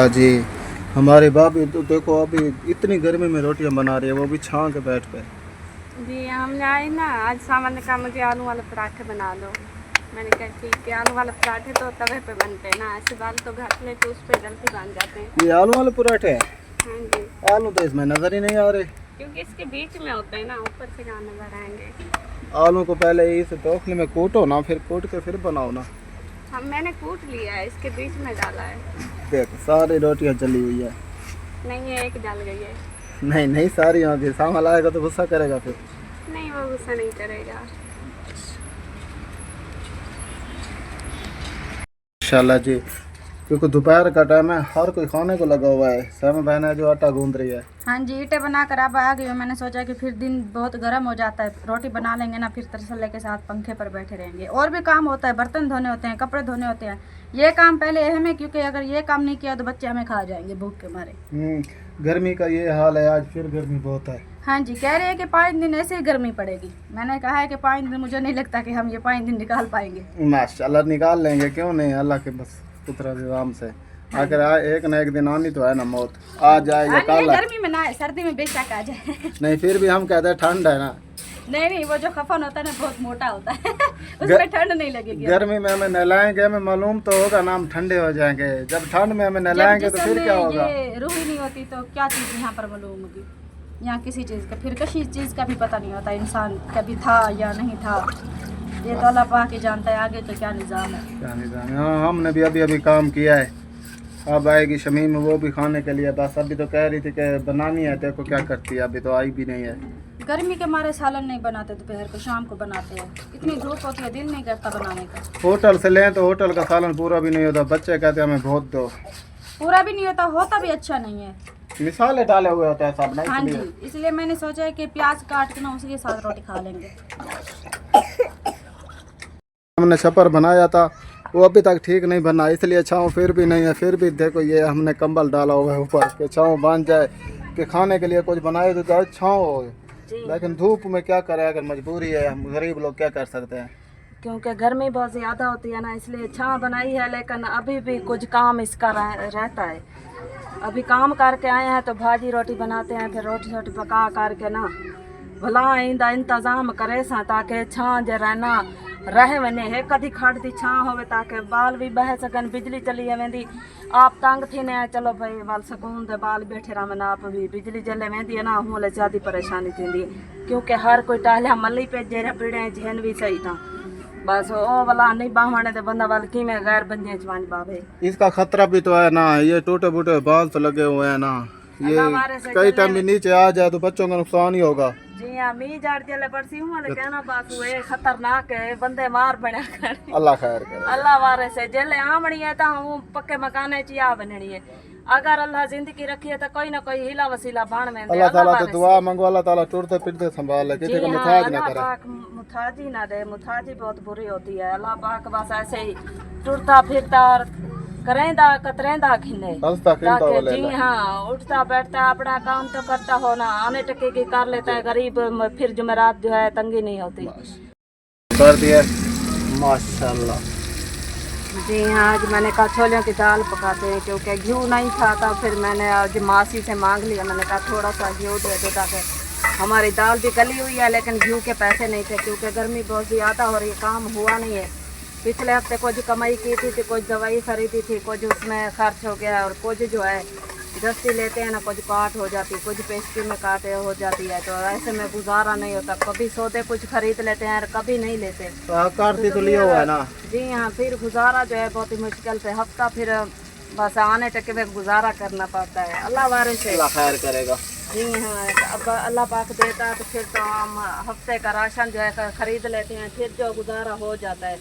जी हमारे भाभी तो देखो अभी इतनी गर्मी में रोटियां बना रही है, वो भी छां के बैठ कर। जी हमने आए ना, आज सामान ने कहा मुझे आलू वाले पराठे बना लो। मैंने कहा ठीक है, आलू वाले पराठे तो तवे पे बनते हैं ना, ऐसे दाल तो घर में तो उस पर जल्दी बन जाते हैं। ये आलू वाले पराठे हैं? हाँ जी, आलू तो इसमें नजर ही नहीं आ रहे, क्योंकि इसके बीच में होते हैं ना, ऊपर से कहाँ नजर आएंगे। आलू को पहले इस टोकरी में कूटो ना, फिर कूट के फिर बनाओ ना। मैंने कूट लिया है, इसके बीच में डाला है। देख सारी रोटियां जली हुई है। नहीं है, एक जल गई है। नहीं नहीं, सारी होगी, सामान लाएगा तो गुस्सा करेगा फिर। नहीं, वो गुस्सा नहीं करेगा। इंशाल्लाह जी, क्योंकि दोपहर का टाइम है, हर कोई खाने को लगा हुआ है। सैम बहन है जो आटा गूंद रही है। हाँ जी, ईंटें बनाकर अब आ गई हूँ। मैंने सोचा कि फिर दिन बहुत गर्म हो जाता है, रोटी बना लेंगे ना, फिर तसल्ले के साथ पंखे पर बैठे रहेंगे। और भी काम होता है, बर्तन धोने होते हैं, कपड़े धोने होते हैं। ये काम पहले अहम है, क्योंकि अगर ये काम नहीं किया तो बच्चे हमें खा जाएंगे भूख के मारे। गर्मी का ये हाल है, आज फिर गर्मी बहुत है। हाँ जी, कह रहे हैं कि 5 दिन ऐसे ही गर्मी पड़ेगी। मैंने कहा है कि 5 दिन, मुझे नहीं लगता कि हम ये 5 दिन निकाल पाएंगे। माशाल्लाह निकाल लेंगे, क्यों नहीं, अल्लाह के बस कुदरत निज़ाम से। आखिर एक ना एक दिन आनी तो है ना मौत, आ जाए या कल। गर्मी में ना है, सर्दी में बेशक आ जाए। नहीं फिर भी हम कहते हैं ठंड है ना। नहीं, वो जो खफन होता है ना बहुत मोटा होता है। उसमें ठंड नहीं लगेगी। गर्मी में हमें नहलाएंगे, हमें मालूम तो होगा ना, हम ठंडे हो जाएंगे। जब ठंड में हमें नहलाएंगे तो फिर क्या होगा? ये रूह ही नहीं होती तो क्या चीज़ यहाँ पर मालूम होगी। यहाँ किसी चीज़ का, फिर किसी चीज़ का भी पता नहीं होता, इंसान कभी था या नहीं था। ये तो अल्लाह पाक ही जानता है आगे तो क्या निज़ाम है। क्या निज़ाम है। हाँ, हमने भी अभी अभी काम किया है। अब आएगी शमीम, वो भी खाने के लिए। बस अभी तो कह रही थी कि बनानी है, देखो क्या करती है, अभी तो आई भी नहीं है। गर्मी के मारे सालन नहीं बनाते, दोपहर को शाम को बनाते हैं। इतनी धूप होती है, दिल नहीं करता बनाने का। होटल से लें तो होटल का सालन पूरा भी नहीं होता, बच्चे कहते हैं हमें बहुत दो। पूरा भी नहीं होता, होता भी अच्छा नहीं है, मिसाले डाले हुए होते हैं सब ना। हाँ जी, इसलिए मैंने सोचा है कि प्याज काट के ना उसी के साथ रोटी खा लेंगे। हमने छप्पर बनाया था, वो अभी तक ठीक नहीं बना, इसलिए छाँव फिर भी नहीं है। फिर भी देखो ये हमने कंबल डाला हुआ है ऊपर कि छाँव बांध जाए, कि खाने के लिए कुछ बनाए तो जाए छाँव हो। लेकिन धूप में क्या करें, अगर मजबूरी है, हम गरीब लोग क्या कर सकते हैं। क्योंकि गर्मी बहुत ज़्यादा होती है ना, इसलिए छाँ बनाई है। लेकिन अभी भी कुछ काम इसका रहता है। अभी काम करके आए हैं तो भाजी रोटी बनाते हैं, फिर रोटी रोटी पका करके ना भला इंदा इंतज़ाम करे सा, ताकि छाँ जो रहना रहे वने है, कभी खड़ती छाँ होवे, ताकि बाल भी बह सकन। बिजली चली वेंदी, आप तंग थी ने चलो भाई बाल सुकून दे बाल बैठे रहन, आप भी बिजली जले वेंदी है ना, हूँ ज़्यादा परेशानी थी। क्योंकि हर कोई टालिया मली पे जेरा पीड़े झेन भी सही था। बस ओ वाला नहीं बाहने तो बंदा वाल की में गैर बंदे जवान बाबे। इसका खतरा भी तो है ना, ये टूटे फूटे बांस तो लगे हुए हैं ना, ये कई टाइम भी नीचे आ जाए तो बच्चों का नुकसान ही होगा। जी हाँ, मी जाड़ जले पड़सी हूँ वाले कहना बापू ये खतरनाक है, बंदे मार बना कर। अल्लाह खैर करे। अल्लाह वारे से जले आमणी है तो हम पक्के मकाने चिया बननी है। अगर अल्लाह जिंदगी रखी है तो कोई ना कोई हिला वसीला बाण में अल्लाह ताला तो दुआ मंगो, अल्लाह ताला टूटते फिरते संभाल ले, किसी को मुताज ना करे। मुताजी ना दे, मुताजी बहुत बुरी होती है। अल्लाह पाक बस ऐसे ही टूटता फिरता और करेंदा कतरेंदा खिले, जी हाँ, उठता बैठता अपना काम तो करता हो ना, आने टके की कर लेता है गरीब, फिर जुमेरात जो है तंगी नहीं होती। कर दिया माशाल्लाह। जी हाँ, आज मैंने कहा छोलियों की दाल पकाते हैं, क्योंकि घी नहीं था तो फिर मैंने आज मासी से मांग लिया। मैंने कहा थोड़ा सा घी दे दो, ताकि हमारी दाल भी गली हुई है, लेकिन घी के पैसे नहीं थे, क्योंकि गर्मी बहुत ज़्यादा हो रही है, काम हुआ नहीं है। पिछले हफ्ते कुछ कमाई की थी, कुछ दवाई खरीदी थी, कुछ उसमें खर्च हो गया, और कुछ जो है दस्ती लेते हैं ना, कुछ काट हो जाती, कुछ पेस्ट्री में काटे हो जाती है, तो ऐसे में गुजारा नहीं होता। कभी सोते कुछ खरीद लेते हैं और कभी नहीं लेते, तो लिया हुआ है ना। जी हाँ, फिर गुजारा जो है बहुत ही मुश्किल से हफ्ता फिर बस आने टके में गुजारा करना पड़ता है। अल्लाह वारे से अल्लाह खैर करेगा। जी हाँ, अब अल्लाह पाक देता है तो फिर तो हम हफ्ते का राशन जो है खरीद लेते हैं, फिर जो गुजारा हो जाता है।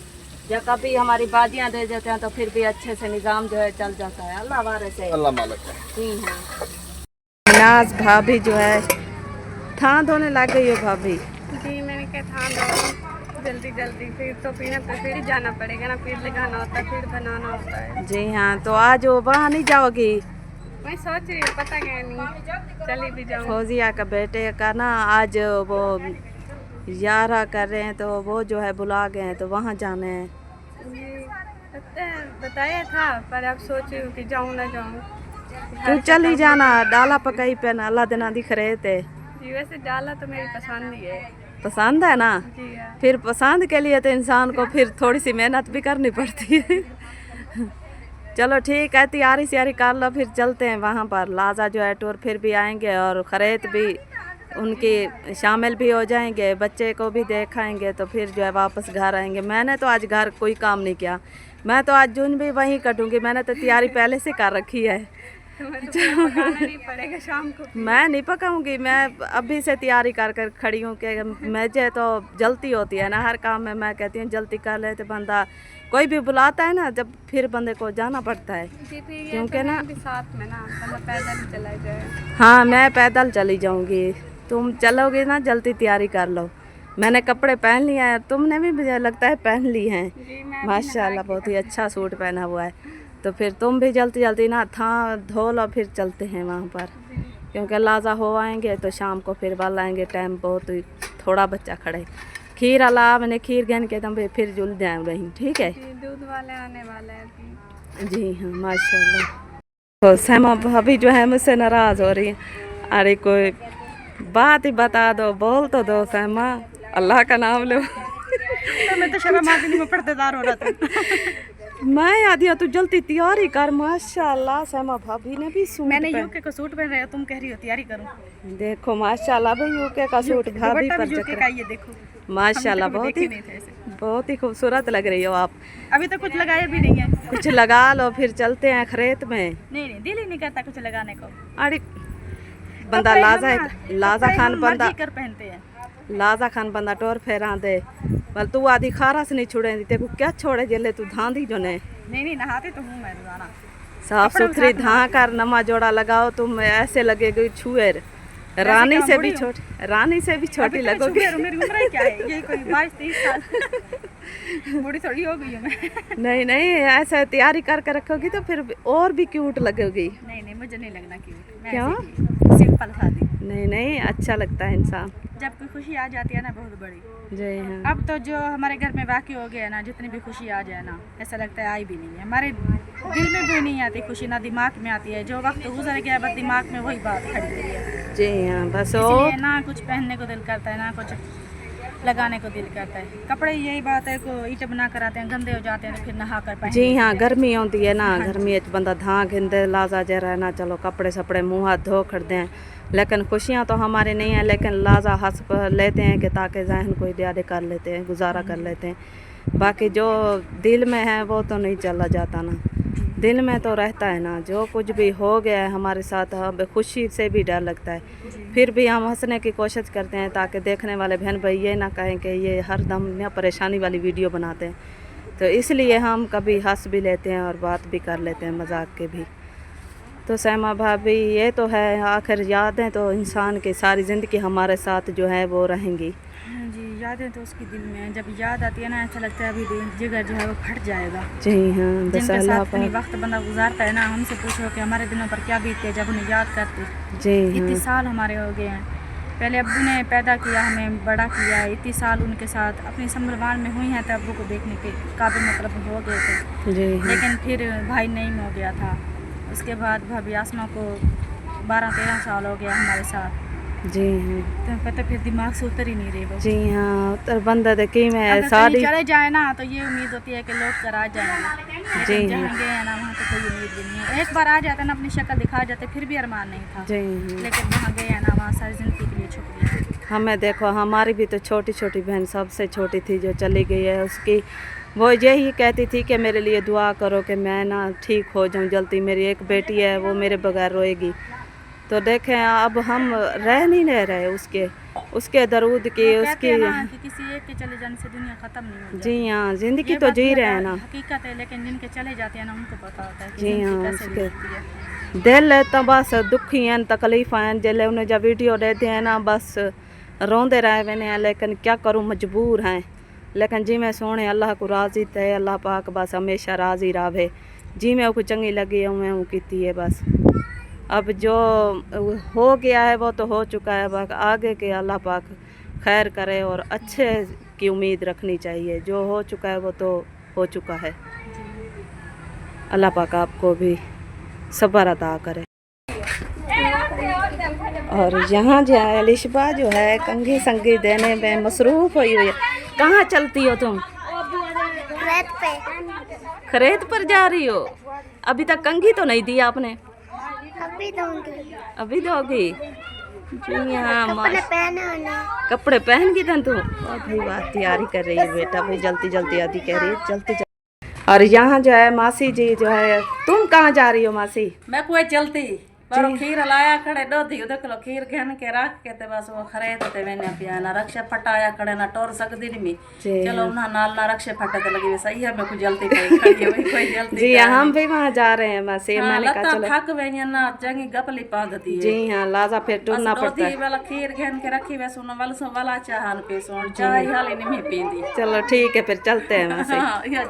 या कभी हमारी बाजियाँ दे देते हैं तो फिर भी अच्छे से निज़ाम जो है चल जाता है। अल्लाह वारे से, अल्लाह मालिक है। जी हाँ। नाज भाभी जो है थान धोने लग गई है भाभी। जी मैंने कहा थान धो जल्दी जल्दी, फिर तो पीने पे फिर जाना पड़ेगा ना, फिर लगाना होता है, फिर बनाना होता है। जी हाँ, तो आज वो वहाँ नहीं जाओगी? मैं सोच रही हूँ, पता क्या नहीं चली भी जाऊँ। फौजिया का बेटे का ना आज वो यारा कर रहे हैं, तो वो जो है बुला गए हैं, तो वहाँ जाने हैं। बताया था पर अब सोच रही हूँ कि जाऊँ ना जाऊँ। तू चली जाना, डाला पकाई पे ना अल्लाह दिना दिख रहे थे। जी वैसे डाला तो मेरी पसंद ही है। पसंद है ना, जी हाँ। फिर पसंद के लिए तो इंसान को फिर थोड़ी सी मेहनत भी करनी पड़ती है। चलो ठीक है, तैयारी श्यारी कर लो, फिर चलते हैं वहाँ पर। लाजा जो है टूर फिर भी आएंगे और खरीद भी उनकी शामिल भी हो जाएंगे, बच्चे को भी देखाएंगे, तो फिर जो है वापस घर आएंगे। मैंने तो आज घर कोई काम नहीं किया, मैं तो आज जून भी वहीं कटूंगी, मैंने तो तैयारी पहले से कर रखी है। पकाना नहीं पड़ेगा शाम को। मैं नहीं पकाऊंगी, मैं अभी से तैयारी कर कर खड़ी हूँ कि मुझे तो जल्दी होती है ना हर काम में। मैं कहती हूँ जल्दी कर ले, तो बंदा कोई भी बुलाता है ना, जब फिर बंदे को जाना पड़ता है, क्योंकि ना साथ में ना मतलब पैदल ही चला जाए। हाँ मैं पैदल चली जाऊंगी, तुम चलोगे ना, जल्दी तैयारी कर लो। मैंने कपड़े पहन लिए हैं, तुमने भी मुझे लगता है पहन ली हैं। माशाल्लाह बहुत ही अच्छा सूट पहना हुआ है। तो फिर तुम भी जल्दी जल्दी ना था धो लो, फिर चलते हैं वहाँ पर, क्योंकि लाजा हो आएंगे तो शाम को फिर बल आएंगे। टाइम बहुत ही थोड़ा बच्चा खड़े। खीर अला मैंने खीर गहन के तुम फिर जुल जाए रही, ठीक है। दूध वाले आने वाले हैं। जी हाँ माशाल्लाह। तो सहमा भाभी जो है मुझसे नाराज़ हो रही है। अरे कोई बात ही बता दो, बोल तो दो सहमा, अल्लाह का नाम लो। तो मैं तो शर्म आदमी में पर्देदार हो रहा था। मैं आदि तू जल्दी तैयारी कर। माशाल्लाह सहमा भाभी ने भी सूट मैंने यूके को सूट पहन रहा है, तुम कह रही हो तैयारी करूं। देखो माशाल्लाह भाई यूके का सूट भाभी पर यूके का ये देखो माशाल्लाह बहुत ही खूबसूरत लग रही हो आप। अभी तो कुछ लगाया भी नहीं है। कुछ लगा लो, फिर चलते हैं खरीद में। नहीं दिल ही नहीं करता कुछ लगाने को। अरे बंदा लाजा खान बंदा कर पहनते हैं। लाजा खान बंदा टोर फेरा दे, बल तू आदि खारा से नहीं छोड़े, तेको क्या छोड़े जेले तू धांधी जो ने। नहीं नहाते तो हूँ मैं रोजाना। साफ सुथरी धा कर नमा जोड़ा लगाओ, तुम ऐसे लगेगी छुएर। रानी से भी छोटी लगोगी। मेरी उम्र क्या है, ये कोई 22-23 साल बूढ़ी थोड़ी हो गई हूँ मैं। नहीं ऐसे तैयारी करके रखोगी तो फिर और भी क्यूट लगोगी। नहीं मुझे नहीं लगना क्यूट। क्यों? सिंपल शादी। नहीं अच्छा लगता है इंसान जब कोई खुशी आ जाती है ना बहुत बड़ी। जी हाँ। अब तो जो हमारे घर में वाकई हो गया ना, जितनी भी खुशी आ जाए ना, ऐसा लगता है आई भी नहीं है। हमारे दिल में भी नहीं आती खुशी, ना दिमाग में आती है। जो वक्त गुजर गया बस दिमाग में वही बात खड़ी हुई है। जी हाँ बस ना कुछ पहनने को दिल करता है, ना कुछ लगाने को दिल करता है। कपड़े यही बात है को ईंट बना कर आते हैं, गंदे हो जाते हैं तो फिर नहा कर पहनते। जी हाँ गर्मी आती है ना, गर्मी बंदा धा घिंदे लाजा जे रहना, चलो कपड़े सपड़े मुँह हाथ धो कर दें। लेकिन खुशियाँ तो हमारे नहीं हैं, लेकिन लाजा हंस लेते हैं कि ताकि जहन कोई दिहाड़े कर लेते हैं, गुजारा कर लेते हैं। बाकी जो दिल में है वो तो नहीं चला जाता ना, दिल में तो रहता है ना। जो कुछ भी हो गया है हमारे साथ, हमें खुशी से भी डर लगता है, फिर भी हम हंसने की कोशिश करते हैं ताकि देखने वाले बहन भाई ये ना कहें कि ये हर दम ना परेशानी वाली वीडियो बनाते हैं। तो इसलिए हम कभी हंस भी लेते हैं और बात भी कर लेते हैं मजाक के भी। तो सहमा भाभी ये तो है, आखिर यादें तो इंसान की सारी ज़िंदगी हमारे साथ जो है वो रहेंगी। जी यादें तो उसकी दिल में है, जब याद आती है ना ऐसा लगता है अभी जिगर जो है वो फट जाएगा। जी हाँ बस अल्लाह पर वक्त बंदा गुजारता है ना, हमसे पूछो कि हमारे दिनों पर क्या बीतते जब उन्हें याद करते। जी इतने हाँ साल हमारे हो गए हैं, पहले अब्बू ने पैदा किया, हमें बड़ा किया है, इतने साल उनके साथ अपनी संभलवान में हुई हैं तो अब्बू को देखने के काबिल मतलब हो गए थे। जी हाँ। लेकिन फिर भाई नहीं हो गया था, उसके बाद भाभी आसमा को 12-13 साल हो गया हमारे साथ। जी हाँ तो पता फिर दिमाग से उतर ही नहीं रही वो। जी हाँ उतर बंदा देखी मैं अगर शादी चले जाए ना तो ये उम्मीद होती है कि लौट कर आ जाएंगे। जी जहाँ गए हैं ना वहाँ तो कोई उम्मीद भी नहीं है। एक बार आ जाते ना अपनी शक्ल दिखा जाते फिर भी अरमान नहीं था। जी हाँ। लेकिन जहाँ गए हैं ना वहाँ सारी जिंदगी के लिए छुप गया। हमें देखो हमारी भी तो छोटी छोटी बहन सबसे छोटी थी जो चली गई है, उसकी वो यही कहती थी कि मेरे लिए दुआ करो कि मैं ना ठीक हो जाऊं जल्दी। मेरी एक बेटी है वो मेरे बगैर रोएगी। तो देखें अब हम रह नहीं रहे उसके दरूद की उसकी कि किसी एक के चले जाने से दुनिया खत्म नहीं हो जाती। जी हाँ जिंदगी तो जी रहे हैं ना, हकीकत है, लेकिन जिनके चले जाते हैं ना उनको पता होता है कि जी हाँ कैसे उसके बीतती है। दिल तो बस दुखी हैं तकलीफ़ हैं, जल्द उन्हें जब वीडियो देते हैं ना बस रोंदे रहे मैंने हैं, लेकिन क्या करूँ मजबूर हैं। लेकिन जी मैं सोने अल्लाह को राज़ी थे, अल्लाह पाक बस हमेशा राज़ी रहे। जी मैं को चंगी लगी मैं वो की है बस। अब जो हो गया है वो तो हो चुका है, बस आगे के अल्लाह पाक खैर करे और अच्छे की उम्मीद रखनी चाहिए। जो हो चुका है वो तो हो चुका है। अल्लाह पाक आपको भी सब्र अता करे। और यहाँ जो है लिशबा जो है कंघी संगी देने में मसरूफ़ हुई हुई है। कहाँ चलती हो तुम? रेत पे। खरीद पर जा रही हो? अभी तक कंघी तो नहीं दी आपने? अभी दूंगी। अभी दोगी जी? हाँ कपड़े पहने होने। कपड़े पहन की तन तू भाई बात तैयारी कर रही है बेटा भाई, जल्दी जल्दी आदि कह रही है जल्दी जल्दी। और यहाँ जो है मासी जी जो है, तुम कहाँ जा रही हो मासी? मैं कोई चलती पर खीर लाया खड़े दो दी उधर खीर घेन के रख के ते बस वो खरीद ते मैंने पियाना रक्षा फटाया खड़े ना टोर सकदी नहीं। चलो ना नाल ना रक्षे फटे ते लगी सही है। मैं को जल्दी पई खड़ी है भाई, कोई जल्दी जी हम भी वहाँ जा रहे हैं मासी। मैंने कहा चलो थक गई ना जंगी गपली पादती है जी हाँ लाजा फिर टूरना पड़ता है। वाला खीर घेन के रखी वैसे उन वाला चाहन पे सोन चाय हाली नहीं पींदी। चलो ठीक है फिर चलते हैं मासी। हां